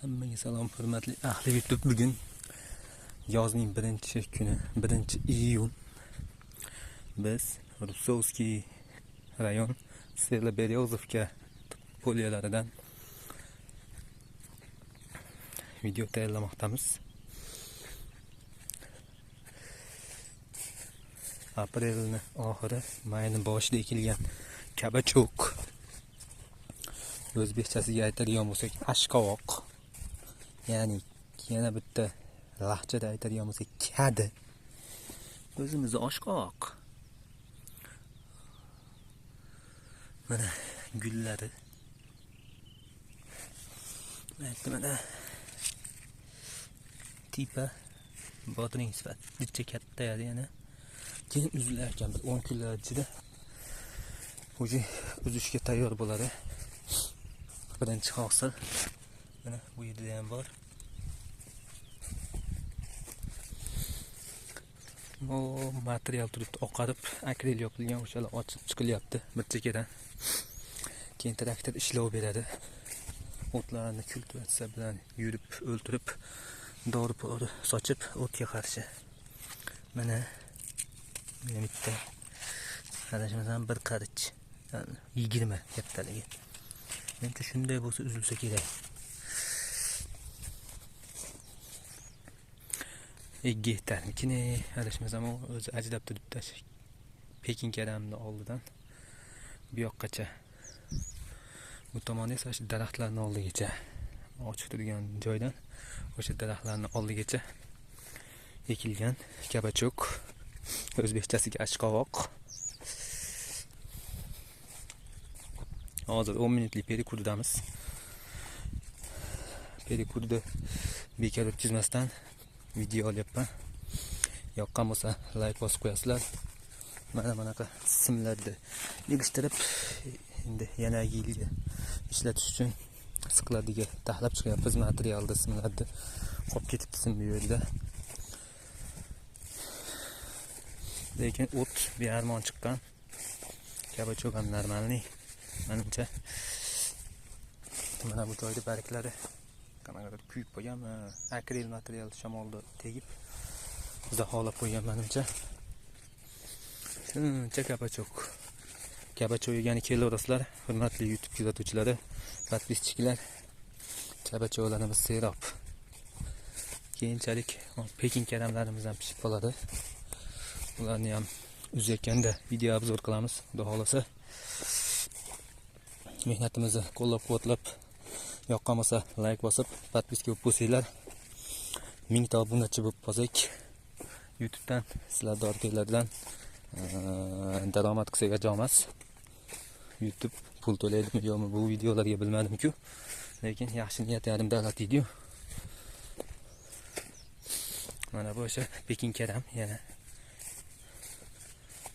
Hammaga salom, hurmatli ahli YouTube. Bugun yozning 1-kuni, 1-iyun. Biz Rubsovskiy rayon Selaberyozovka poliyalaridan video tayyorlamoqdamiz. Aprelning oxiri, mayning boshida ekilgan kabachok. O'zbekchasiga aytadigan bo'lsak, ashqovoq. Ya'ni yana bitta lahjada aytadigan bo'lsak, kadi. O'zimizni oshqovoq. Mana gullari. Mana tipa bodring sifat. Bitta katta yana. Keyin uzilar ekan, 10 kunlar ichida o'zi uzishga tayyor bo'ladi. Birinchi hosil mana bu yerda ham bor. Bu material turibdi, oqarib, akril yopilgan, o'shalar ochib chiqilyapti bir chekkadan. Keyin traktor ishlov beradi. O'tlarni kultivatsiya bilan yurib, o'ltirib, dori-pori sochib, o'tga qarshi. Mana bitta qarashimizdan bir qarich, 20 kattaligi. Menimcha shunday bo'lsa uzilsa kerak. Gektarnikini adashmasam o'zi ajdab turibdi. Pekin karamni oldidan bu yoqqacha. Bu tomonda esa shu daraxtlarning oldigacha, ochiq turgan joydan o'sha daraxtlarning oldigacha ekilgan kabachok. O'zbekchasiga ashqovoq. Hozir 10 minutlik perikurdamiz. Perikurda bekor o'tkazmasdan video olyapman. Yoqqan bo'lsa like bosib qo'yasizlar. Mana bunaqa simlarni yig'ishtirib, endi yana yilga ishlatish uchun siqladiga taxlab chiqyapmiz materialni, simlarni qolib ketibdi sim bu yerda. Lekin o't bearmon chiqqan. Kabachok ham normalniy. Menimcha mana bu joyda barglari qanaqadir kuyib qo'ygan, akril material shamolda tegib zaholab qo'ygan menimcha. Shuncha kabachok. Kabachok yegani kelaverasizlar, hurmatli YouTube kuzatuvchilari, podpischiklar. Kabachoklarimiz serob. Keyinchalik Pekin karamlarimiz ham pishib qoladi. Ularni ham uzayotganda video obzor qilamiz, xudo xolasa. Mehnatimizni qo'llab-quvvatlab, yoqqan bo'lsa like bosib, podpiska bo'lib bo'lsanglar, 1000 ta obunachi bo'lib qolsak, YouTubedan sizlar orqanglardan daromad qilsak ajomas. YouTube pul to'laydimi yo'qmi bu videolarga bilmadim-ku, lekin yaxshi niyat yarim davlat deydi-yu. Mana bu o'sha Pekin karam yana.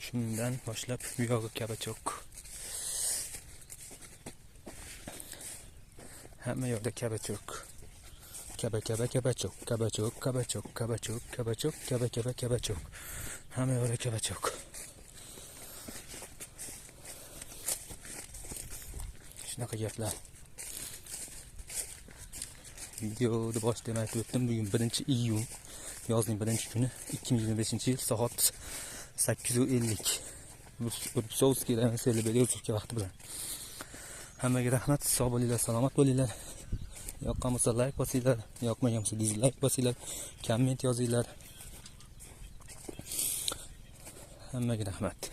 Shundan boshlab bu yog'i kabachok. Hamma yoqda kabachok. Kabachok. Hamma yoqda kabachok. Shunaqa gaplar. Videoni boshida aytib o'tdim, bugun 1-iyun, yozning 1-kuni, 2025-yil, soat 8:50. Rubsovskiy rayon Selaberyozovka vaqti bilan. Hammaga rahmat, sog' bo'linglar, salomat bo'linglar. Yoqqan bo'lsa like bosinglar, yoqmagan bo'lsa dislike bosinglar, komment yozinglar. Hammaga rahmat.